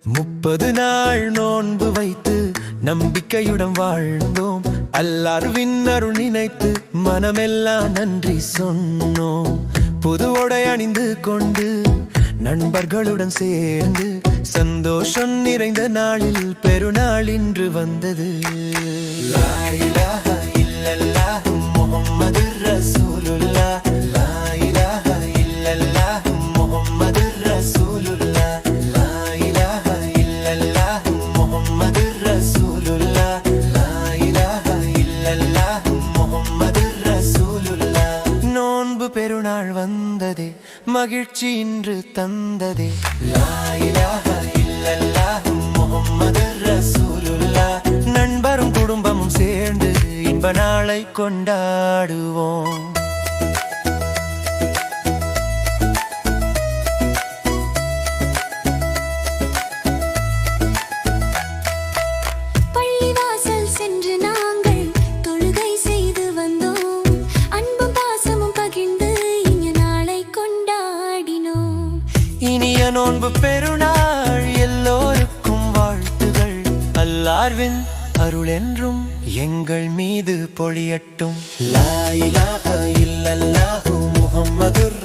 30 நாள் நோன்பு வைத்து நம்பிக்கையுடன் வாழ்ந்தோம். அல்லாஹ்வின் அருள் நினைத்து மனமெல்லாம் நன்றி சொன்னோம். புது உடை அணிந்து கொண்டு நண்பர்களுடன் சேர்ந்து சந்தோஷம் நிறைந்த நாளில் பெருநாள் இன்று வந்தது. லா இலாஹ இல்லல்லாஹ் முஹம்மதுர் ரசூலுல்லாஹ். லா இலாஹ இல்லல்லாஹ் முஹம்மதுர் ரசூலுல்லாஹ். லா இலாஹ இல்லல்லாஹ் முஹம்மதுர் ரசூலுல்லாஹ். லா இலாஹ இல்லல்லாஹ் முஹம்மதுர் ரசூலுல்லாஹ். நோன்பு பெருநாள் வந்ததே, மகிழ்ச்சி இன்று தந்ததே. லா இலாஹ இல்லல்லாஹ் முஹம்மதுர் ரசூலுல்லாஹ். நண்பரும் குடும்பமும் சேர்ந்து இன்ப நாளை கொண்டாடுவோம். பள்ளிவாசல் சென்று நாங்கள் தொழுகை செய்து வந்தோம். அன்பும் பாசமும் பகிர்ந்து இனிய நாளை கொண்டாடினோம். இனிய நோன்பு பெருநாள் எல்லோருக்கும் வாழ்த்துகள். அல்லாஹ்வின் அருள் என்றும் எங்கள் மீது பொழியட்டும். லா இலாஹ இல்லல்லாஹு முஹம்மதுர்